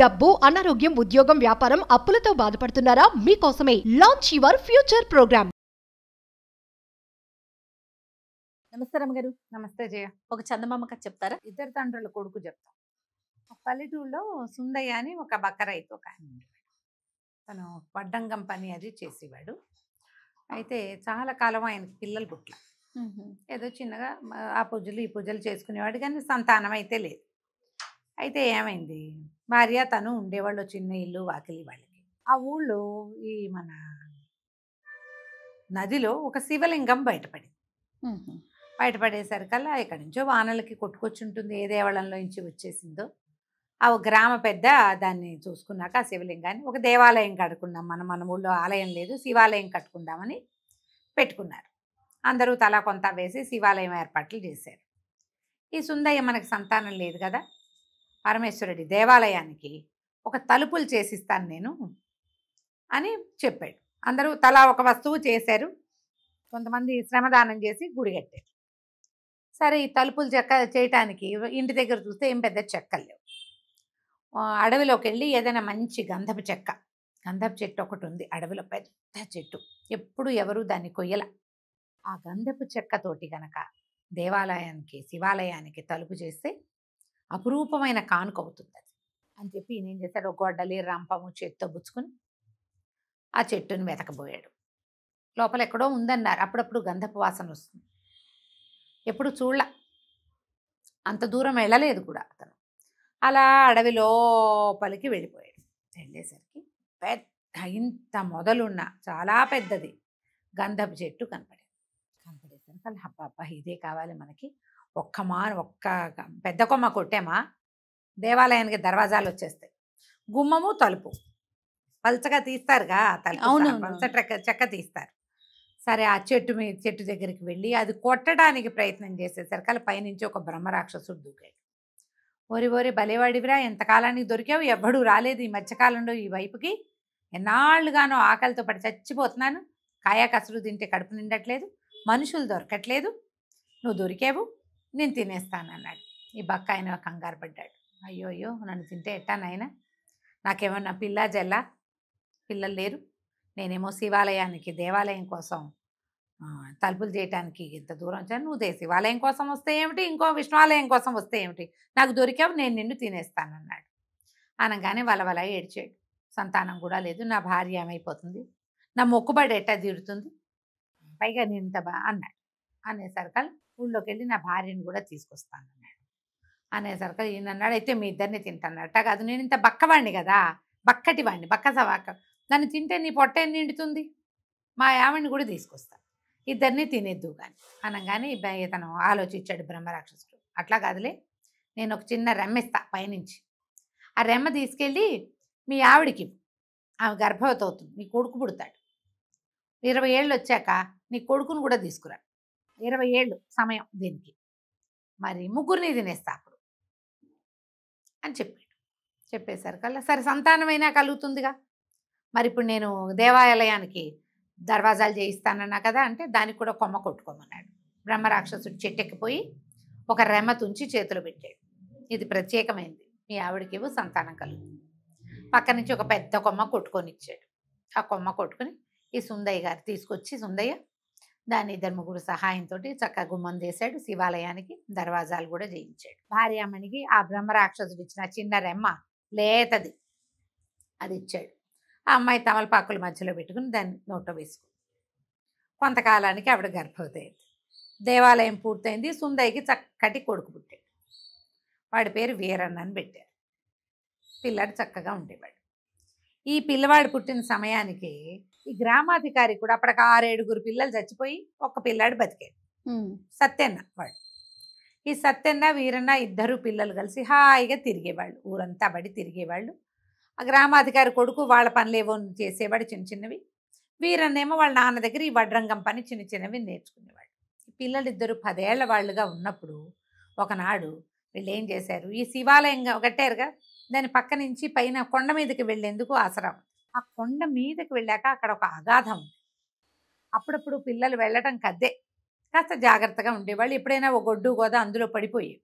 డబ్బు, అనారోగ్యం, ఉద్యోగం, వ్యాపారం, అప్పులతో బాధపడుతున్నారా? మీకోసమే లాంచ్ యువర్ ఫ్యూచర్ ప్రోగ్రామ్. నమస్తే రమ్మగారు. నమస్తే జయ. ఒక చందమామ కథ చెప్తారా? ఇద్దరు తండ్రుల కొడుకు చెప్తాం. ఒక పల్లెటూరులో సుందయ్య అని ఒక బక్క రైతు ఒక ఆయన ఉండేవాడు. తను వడ్డంగం పని అది చేసేవాడు. అయితే చాలా కాలం ఆయనకి పిల్లలు పుట్ల. ఏదో చిన్నగా ఆ పూజలు ఈ పూజలు చేసుకునేవాడు, కానీ సంతానం అయితే లేదు. అయితే ఏమైంది, భార్య తను ఉండేవాళ్ళు చిన్న ఇల్లు వాకిలి వాళ్ళకి. ఆ ఊళ్ళో ఈ మన నదిలో ఒక శివలింగం బయటపడింది. బయటపడేసరికల్లా ఇక్కడి నుంచో వానలకి కొట్టుకొచ్చి ఉంటుంది, ఏ దేవాలయంలో నుంచి వచ్చేసిందో. ఆ గ్రామ పెద్ద దాన్ని చూసుకున్నాక ఆ శివలింగాన్ని ఒక దేవాలయం కట్టుకుందాం, మన ఊళ్ళో ఆలయం లేదు, శివాలయం కట్టుకుందామని పెట్టుకున్నారు. అందరూ తలా కొంత వేసి శివాలయం ఏర్పాట్లు చేశారు. ఈ సుందయ్య మనకు సంతానం లేదు కదా, పరమేశ్వరుడి దేవాలయానికి ఒక తలుపులు చేసిస్తాను నేను అని చెప్పాడు. అందరూ తలా ఒక వస్తువు చేశారు. కొంతమంది శ్రమదానం చేసి గుడి కట్టారు. సరే, ఈ తలుపులు చేయటానికి ఇంటి దగ్గర చూస్తే ఏం పెద్ద చెక్కలు లేవు. అడవిలోకి వెళ్ళి ఏదైనా మంచి గంధపు చెట్టు ఒకటి ఉంది అడవిలో, పెద్ద చెట్టు, ఎప్పుడు ఎవరు దాన్ని కొయ్యల. ఆ గంధపు చెక్కతోటి గనక దేవాలయానికి శివాలయానికి తలుపు చేస్తే అపురూపమైన కానుక అవుతుంది అది అని చెప్పి ఈయన ఏం చేశాడు, ఒక గొడ్డలి రంపము చేత్తో బుచ్చుకొని ఆ చెట్టుని వెతకబోయాడు. లోపల ఎక్కడో ఉందన్నారు. అప్పుడప్పుడు గంధపు వాసన వస్తుంది. ఎప్పుడు చూడల, అంత దూరం వెళ్ళలేదు కూడా అతను. అలా అడవి లోపలికి వెళ్ళిపోయాడు. వెళ్ళేసరికి పెద్ద ఇంత మొదలున్న చాలా పెద్దది గంధపు చెట్టు కనపడేసరికి అలా అబ్బా ఇదే కావాలి మనకి, ఒక్క పెద్ద కొమ్మ కొట్టామా దేవాలయానికి దర్వాజాలు వచ్చేస్తాయి. గుమ్మము తలుపు పల్చగా తీస్తారుగా, తలుపు చెక్క తీస్తారు. సరే, ఆ చెట్టు దగ్గరికి వెళ్ళి అది కొట్టడానికి ప్రయత్నం చేసేసరికి అలా పైనుంచి ఒక బ్రహ్మరాక్షసుడు దూకాడు. ఓరి బలేవాడివిరా, ఎంతకాలానికి దొరికావు, ఎవ్వడూ రాలేదు ఈ మధ్యకాలంలో ఈ వైపుకి, ఎన్నాళ్ళుగానో ఆకలితో పడి చచ్చిపోతున్నాను, కాయా కసురు తింటే కడుపు నిండట్లేదు, మనుషులు దొరకట్లేదు, నువ్వు దొరికావు, నేను తినేస్తాను అన్నాడు. ఈ బక్క ఆయన కంగారు పడ్డాడు. అయ్యో నన్ను తింటే ఎట్టా నాయనా, నాకేమన్నా పిల్లలు లేరు, నేనేమో శివాలయానికి దేవాలయం కోసం తలుపులు చేయటానికి ఇంత దూరం వచ్చాను, నువ్వు శివాలయం కోసం వస్తే ఏమిటి, ఇంకో విష్ణువాలయం కోసం వస్తే ఏమిటి, నాకు దొరికావు, నేను నిన్ను తినేస్తానన్నాడు. అనగానే వలవల ఏడ్చాడు. సంతానం కూడా లేదు, నా భార్య ఏమైపోతుంది, నా మొక్కుబడి ఎట్టా తీరుతుంది, పైగా నేను ఇంత అన్నాడు. అనేసరికి ఊళ్ళోకి వెళ్ళి నా భార్యను కూడా తీసుకొస్తానన్నాడు. అనేసరికి ఈయన అన్నాడు, అయితే మీ ఇద్దరిని తింటానట. కాదు, నేను ఇంత బక్కవాడిని కదా, బక్కటివాడిని, నన్ను తింటే నీ పొట్ట ఏం నిండుతుంది, మా ఆవిడ్ని కూడా తీసుకొస్తాను, ఇద్దరిని తినేద్దు కానీ అనగానే ఇతను ఆలోచించాడు బ్రహ్మరాక్షసుడు. అట్లా కాదులే, నేను ఒక చిన్న రెమ్మ ఇస్తా పైనుంచి, ఆ రెమ్మ తీసుకెళ్ళి మీ ఆవిడికి, ఆమె గర్భవతి అవుతుంది, నీ కొడుకు పుడతాడు, 20 ఏళ్ళు వచ్చాక నీ కొడుకును కూడా తీసుకురా, 20 ఏళ్ళు సమయం దీనికి, మరి ముగ్గురిని తినేస్తా అప్పుడు అని చెప్పేసరికల్లా సరే సంతానమైనా కలుగుతుందిగా, మరి ఇప్పుడు నేను దేవాలయానికి దర్వాజాలు చేయిస్తానన్నా కదా అంటే దానికి కూడా కొమ్మ కొట్టుకోమన్నాడు. బ్రహ్మరాక్షసుడు చెట్టెక్కిపోయి ఒక రెమ్మ తుంచి చేతులు పెట్టాడు. ఇది ప్రత్యేకమైంది, మీ ఆవిడకేవో సంతానం కలుగుతుంది. పక్క నుంచి ఒక పెద్ద కొమ్మ కొట్టుకొని ఇచ్చాడు. ఆ కొమ్మ కొట్టుకొని ఈ సుందయ్య గారు తీసుకొచ్చి, సుందయ్య దాన్ని 2-3 సహాయంతో చక్కగా గుమ్మం చేశాడు. శివాలయానికి దర్వాజాలు కూడా చేయించాడు. భార్యామణికి ఆ బ్రహ్మరాక్షసుడు ఇచ్చిన చిన్న రెమ్మ లేతది అది ఇచ్చాడు. ఆ అమ్మాయి తమలపాకుల మధ్యలో పెట్టుకుని దాన్ని నోట్లో వేసుకుంది. కొంతకాలానికి ఆవిడ గర్భవతి అయింది. దేవాలయం పూర్తయింది. సుందయ్యకి చక్కటి కొడుకు పుట్టాడు. వాడి పేరు వీరన్న అని పెట్టారు. పిల్లాడు చక్కగా ఉండేవాడు. ఈ పిల్లవాడు పుట్టిన సమయానికి ఈ గ్రామాధికారి కూడా అప్పటికి 6-7 పిల్లలు చచ్చిపోయి ఒక్క పిల్లాడు బతికాడు. సత్యన్న వాడు. ఈ సత్యన్న వీరన్న ఇద్దరు పిల్లలు కలిసి హాయిగా తిరిగేవాళ్ళు, ఊరంతా బడి తిరిగేవాళ్ళు. ఆ గ్రామాధికారి కొడుకు వాళ్ళ పనులు ఏవో చేసేవాడు, చిన్నవి. వీరన్నేమో వాళ్ళ నాన్న దగ్గర ఈ వడ్రంగం పని చిన్నవి నేర్చుకునేవాడు. పిల్లలిద్దరూ 10 ఏళ్ల వాళ్ళుగా ఉన్నప్పుడు ఒకనాడు వీళ్ళు ఏం చేశారు, ఈ శివాలయం కట్టారుగా, దాని పక్క నుంచి పైన కొండ మీదకి వెళ్ళేందుకు ఆసరా. ఆ కొండ మీదకి వెళ్ళాక అక్కడ ఒక అగాధం ఉంది. అప్పుడప్పుడు పిల్లలు వెళ్ళటం కద్దే, కాస్త జాగ్రత్తగా ఉండేవాళ్ళు. ఎప్పుడైనా ఒక గొడ్డు గోద అందులో పడిపోయేవి.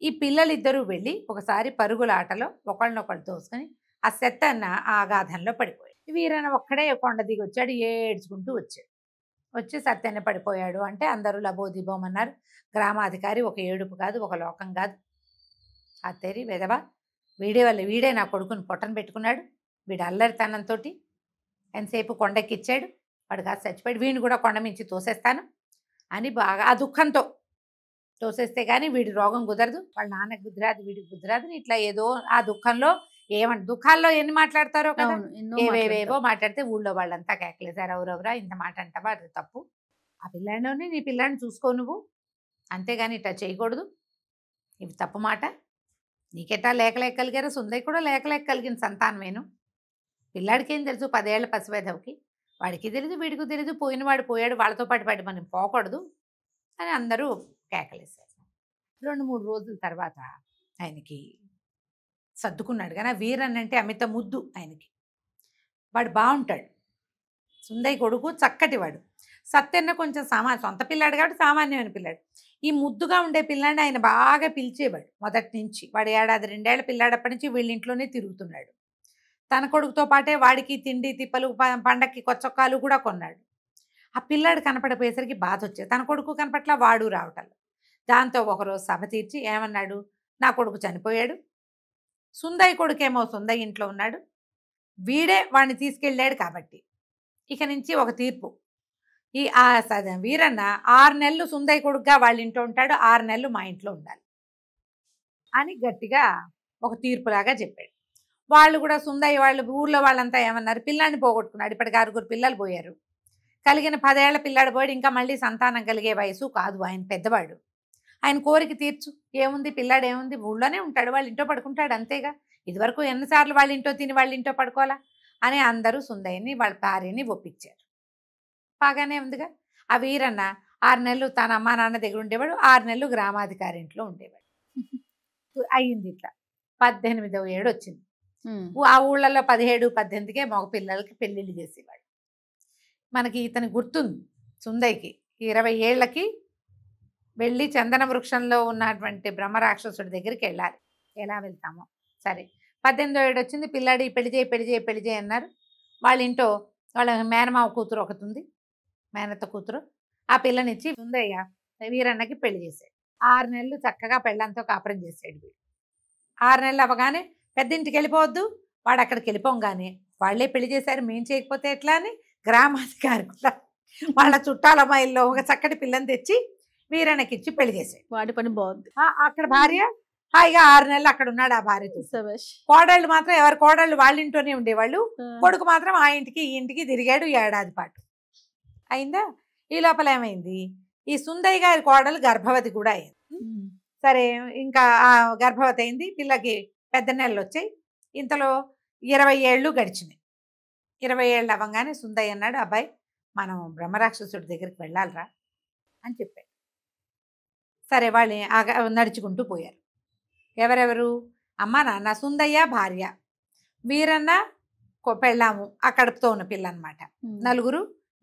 ఈ పిల్లలిద్దరూ వెళ్ళి ఒకసారి పరుగుల ఆటలో ఒకళ్ళనొకళ్ళు తోసుకొని ఆ సెత్తన్న ఆ అగాధంలో పడిపోయాడు. వీరన్న ఒక్కడే కొండ దిగి వచ్చాడు, ఏడ్చుకుంటూ వచ్చాడు. వచ్చి సత్యన్న పడిపోయాడు అంటే అందరూ లబోదిబోమన్నారు. గ్రామాధికారి ఒక ఏడుపు కాదు, ఒక లోకం కాదు. ఆ తెరి వెదవా, వీడే నా కొడుకుని పొట్టను పెట్టుకున్నాడు, వీడు అల్లరితనంతో ఎంతసేపు కొండెక్కిచ్చాడు, వాడు కాదు చచ్చిపోయాడు, వీడిని కూడా కొండ మించి తోసేస్తాను అని బాగా ఆ దుఃఖంతో తోసేస్తే కానీ వీడి రోగం కుదరదు, వాళ్ళ నాన్నకు కుదరాదు, వీడికి కుదరాదు. ఇట్లా ఏదో ఆ దుఃఖంలో దుఃఖాల్లో ఎన్ని మాట్లాడతారో కదా, ఏవేవేవో మాట్లాడితే ఊళ్ళో వాళ్ళంతా కేకలేసారు, ఎవరెవరా ఇంత మాట అంటావా, అది తప్పు, ఆ పిల్లాడిలోనే నీ పిల్లాడిని చూసుకో నువ్వు, అంతేగాని ఇట్లా చేయకూడదు, ఇవి తప్పు మాట, నీకెట్టా లేకలేకగలిగారు, సుందయ్య కూడా లేకలేకగలిగిన సంతానమేను, పిల్లాడికి ఏం తెలుసు 10 ఏళ్ల పసివేధవుకి, వాడికి తెలీదు వీడికి తెలీదు, పోయినవాడు పోయాడు, వాళ్ళతో పాటు మనం పోకూడదు అని అందరూ కేకలేశారు. 2-3 రోజుల తర్వాత ఆయనకి సర్దుకున్నాడు. కానీ వీరన్నంటే అమిత ముద్దు ఆయనకి, వాడు బాగుంటాడు, సుందయ్య కొడుకు చక్కటివాడు. సత్యన్న కొంచెం సొంత పిల్లాడు కాబట్టి సామాన్యమైన పిల్లాడు. ఈ ముద్దుగా ఉండే పిల్లాడిని ఆయన బాగా పిలిచేవాడు మొదటి నుంచి. వాడు 1-2 ఏళ్ల పిల్లాడప్పటి నుంచి వీళ్ళ ఇంట్లోనే తిరుగుతున్నాడు. తన కొడుకుతో పాటే వాడికి తిండి తిప్పలు పండక్కి కొచ్చొక్కాలు కూడా కొన్నాడు. ఆ పిల్లాడు కనపడిపోయేసరికి బాధ వచ్చేది. తన కొడుకు కనపట్ల, వాడు రావటం. దాంతో ఒకరోజు సభ తీర్చి ఏమన్నాడు, నా కొడుకు చనిపోయాడు, సుందయ్య కొడుకేమో సుందయ్య ఇంట్లో ఉన్నాడు, వీడే వాడిని తీసుకెళ్ళాడు కాబట్టి ఇక నుంచి ఒక తీర్పు, ఈ వీరన్న 6 నెలలు సుందయ్య కొడుకుగా వాళ్ళ ఇంట్లో ఉంటాడు, 6 నెలలు మా ఇంట్లో ఉండాలి అని గట్టిగా ఒక తీర్పులాగా చెప్పాడు. వాళ్ళు కూడా సుందయ్య వాళ్ళు ఊళ్ళో వాళ్ళంతా ఏమన్నారు, పిల్లాన్ని పోగొట్టుకున్నాడు, ఇప్పటికి 6 పిల్లలు పోయారు, కలిగిన 10 ఏళ్ల పిల్లాడు పోయాడు, ఇంకా మళ్ళీ సంతానం కలిగే వయసు కాదు, ఆయన పెద్దవాడు, ఆయన కోరిక తీర్చు, ఏముంది పిల్లాడు ఏముంది, ఊళ్ళోనే ఉంటాడు, వాళ్ళ ఇంట్లో పడుకుంటాడు అంతేగా, ఇదివరకు ఎన్నిసార్లు వాళ్ళ ఇంట్లో తిని వాళ్ళ ఇంట్లో పడుకోవాలా అని అందరూ సుందయ్యని వాళ్ళ భార్యని ఒప్పించారు. బాగానే ఉందిగా. ఆ వీరన్న 6 నెలలు తన అమ్మా నాన్న దగ్గర ఉండేవాడు, 6 నెలలు గ్రామాధికారి ఇంట్లో ఉండేవాడు. అయ్యింది ఇట్లా 18వ ఏడు వచ్చింది. ఆ ఊళ్ళల్లో 17-18కే మగ పిల్లలకి పెళ్ళిళ్ళు చేసేవాడు. మనకి ఇతని గుర్తుంది, సుందయ్యకి 20 ఏళ్ళకి వెళ్ళి చందన వృక్షంలో ఉన్నటువంటి బ్రహ్మరాక్షసుడి దగ్గరికి వెళ్ళాలి. ఎలా వెళ్తామో సరే, 18వ ఏడు వచ్చింది, పిల్లాడి పెళ్లి చేయి అన్నారు. వాళ్ళ ఇంట్లో వాళ్ళ మేనమావ కూతురు ఒకటి ఉంది, మేనత్త కూతురు, ఆ పిల్లనిచ్చి సుందయ్య వీరన్నకి పెళ్లి చేశాడు. 6 నెలలు చక్కగా పెళ్ళంతో కాపురం చేశాడు వీడు. 6 నెలలు అవ్వగానే పెద్దింటికి వెళ్ళిపోవద్దు, వాడు అక్కడికి వెళ్ళిపోగానే వాళ్ళే పెళ్లి చేశారు, మేం చేయకపోతే ఎట్లా అని గ్రామాధికారి కూడా వాళ్ళ చుట్టాల అమ్మాయిల్లో ఒక చక్కటి పిల్లని తెచ్చి వీరన్నకి ఇచ్చి పెళ్లి చేశాడు. వాడి పని బాగుంది. అక్కడ భార్య హాయిగా 6 నెలలు అక్కడ ఉన్నాడు ఆ భార్యతో. కోడళ్ళు మాత్రం ఎవరి కోడళ్ళు వాళ్ళ ఇంట్లోనే ఉండేవాళ్ళు, కొడుకు మాత్రం ఆ ఇంటికి ఈ ఇంటికి తిరిగాడు 1 ఏడాది పాటు. అయిందా? ఈ లోపల ఏమైంది, ఈ సుందయ్య గారి కోడలు గర్భవతి కూడా అయింది. సరే, ఇంకా ఆ గర్భవతి అయింది, పిల్లకి పెద్ద నెలలు వచ్చాయి. ఇంతలో 20 ఏళ్ళు గడిచినాయి. 20 ఏళ్ళు అవ్వగానే సుందయ్య అన్నాడు, అబ్బాయి మనం బ్రహ్మరాక్షసుడి దగ్గరికి వెళ్ళాలిరా అని చెప్పాడు. సరే, వాళ్ళు నడుచుకుంటూ పోయారు. ఎవరెవరు, అమ్మ నాన్న, సుందయ్య భార్య, వీరన్న పెళ్ళాము, ఆ కడుపుతో ఉన్న పిల్ల అనమాట. 4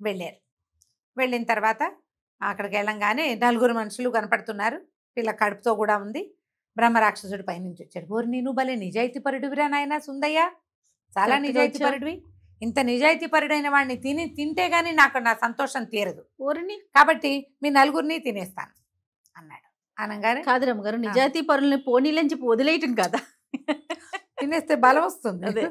వెళ్ళారు. వెళ్ళిన తర్వాత అక్కడికి వెళ్ళంగానే 4 మనుషులు కనపడుతున్నారు, పిల్ల కడుపుతో కూడా ఉంది. బ్రహ్మరాక్షసుడి పైనుంచి వచ్చాడు. ఓరి నేను భలే నిజాయితీపరుడివిరా నాయన సుందయ్య, చాలా నిజాయితీపరుడివి, ఇంత నిజాయితీపరుడైన వాడిని తింటే గానీ నాకు నా సంతోషం తీరదు, ఊరిని కాబట్టి మీ 4 తినేస్తాను అన్నాడు. అనగానే కాదు రమ్మగారు, నిజాయితీ పరుల్ని పోనీలంచి వదిలేయటం కదా, తినేస్తే బలం వస్తుంది. అదే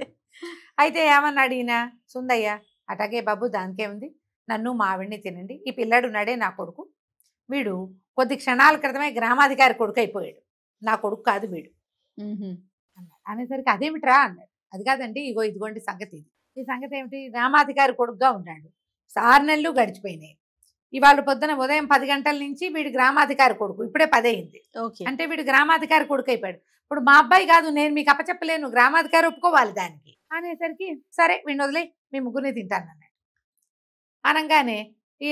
అయితే ఏమన్నాడు ఈయన సుందయ్య, అటాగే బాబు దానికేముంది, నన్ను మా ఆవిడ్ని తినండి, ఈ పిల్లాడు ఉన్నాడే నా కొడుకు, వీడు కొద్ది క్షణాల క్రితమే గ్రామాధికారి కొడుకు అయిపోయాడు, నా కొడుకు కాదు వీడు అన్నాడు. అనేసరికి అదేమిట్రా అన్నాడు. అది కాదండి, ఇదిగోండి సంగతి, ఈ సంగతి ఏమిటి, గ్రామాధికారి కొడుకుగా ఉన్నాడు, 6 నెలలు గడిచిపోయినాయి, ఇవాళ పొద్దున ఉదయం 10 గంటల నుంచి వీడు గ్రామాధికారి కొడుకు, ఇప్పుడే 10 అయింది, అంటే వీడు గ్రామాధికారి కొడుకు అయిపోయాడు. ఇప్పుడు మా అబ్బాయి కాదు, నేను మీకు అప్పచెప్పలేను, గ్రామాధికారి ఒప్పుకోవాలి దానికి అనేసరికి సరే వీడిని వదిలే, మీ 3 తింటాను అన్నాడు. అనగానే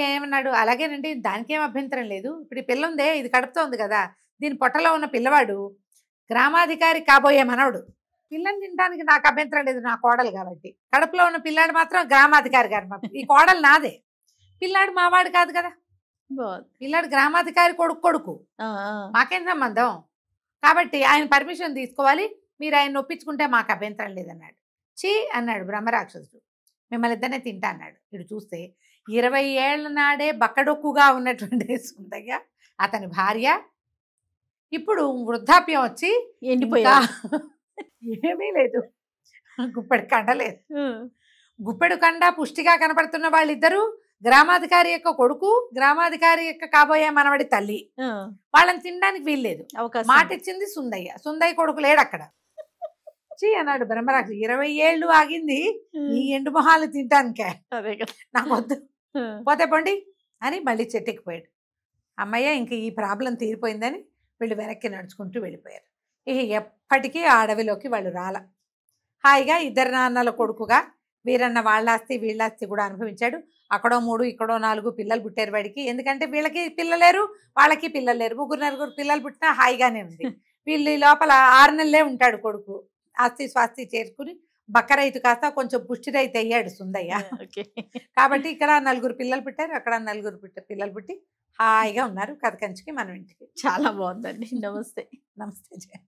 ఏమన్నాడు, అలాగేనండి దానికేం అభ్యంతరం లేదు, ఇప్పుడు ఈ పిల్ల ఉందే ఇది కడుపుతో ఉంది కదా, దీని పొట్టలో ఉన్న పిల్లవాడు గ్రామాధికారి కాబోయే మనవడు, పిల్లని తినడానికి నాకు అభ్యంతరం లేదు, నా కోడలు కాబట్టి, కడుపులో ఉన్న పిల్లాడు మాత్రం గ్రామాధికారి గారు, ఈ కోడలు నాదే, పిల్లాడు మావాడు కాదు కదా, పిల్లాడు గ్రామాధికారి కొడుకు, మాకేం సంబంధం, కాబట్టి ఆయన పర్మిషన్ తీసుకోవాలి, మీరు ఆయన ఒప్పించుకుంటే మాకు అభ్యంతరం లేదన్నాడు. చీ అన్నాడు బ్రహ్మరాక్షసుడు, మిమ్మల్ని ఇద్దరినే తింటా అన్నాడు. ఇటు చూస్తే 20 ఏళ్ల నాడే బక్కడొక్కుగా ఉన్నటువంటి సుందయ్య అతని భార్య ఇప్పుడు వృద్ధాప్యం వచ్చి ఎండిపోయా ఇంకా ఏమీ లేదు, గుప్పెడు కండ లేదు. గుప్పెడు కండ పుష్టిగా కనపడుతున్న వాళ్ళిద్దరూ గ్రామాధికారి యొక్క కొడుకు, గ్రామాధికారి యొక్క కాబోయే మనవడి తల్లి. వాళ్ళని తినడానికి వీల్లేదు. అవకాశం మాట ఇచ్చింది సుందయ్య, సుందయ్య కొడుకు లేడు అక్కడ. చీ అన్నాడు బ్రహ్మరాక్షసు, 20 ఏళ్ళు ఆగింది ఈ ఎండు మొహాలు తింటానికే, అదే కదా. నాకు వద్దు, పోతే పండి అని మళ్ళీ చెట్టెక్కిపోయాడు. అమ్మయ్య ఇంక ఈ ప్రాబ్లం తీరిపోయిందని వీళ్ళు వెనక్కి నడుచుకుంటూ వెళ్ళిపోయారు. ఇక ఎప్పటికీ ఆ అడవిలోకి వాళ్ళు రాల. హాయిగా ఇద్దరు నాన్నల కొడుకుగా వీరన్న వాళ్ళాస్తి వీళ్ళాస్తి కూడా అనుభవించాడు. అక్కడో 3 ఇక్కడో 4 పిల్లలు పుట్టారు వాడికి. ఎందుకంటే వీళ్ళకి పిల్లలేరు, వాళ్ళకి పిల్లలు లేరు. 3 పిల్లలు పుట్టినా హాయిగానే ఉంది. వీళ్ళు ఈ లోపల 6 నెలలే ఉంటాడు కొడుకు. ఆస్తి స్వాస్తి చేర్చుకుని బక్క రైతు కాస్త కొంచెం పుష్టి రైతు అయ్యాడు సుందయ్య. కాబట్టి ఇక్కడ 4 పిల్లలు పుట్టారు, అక్కడ 4 పిల్లలు పుట్టి హాయిగా ఉన్నారు. కథ కంచికి మనం ఇంటికి. చాలా బాగుందండి. నమస్తే. నమస్తే.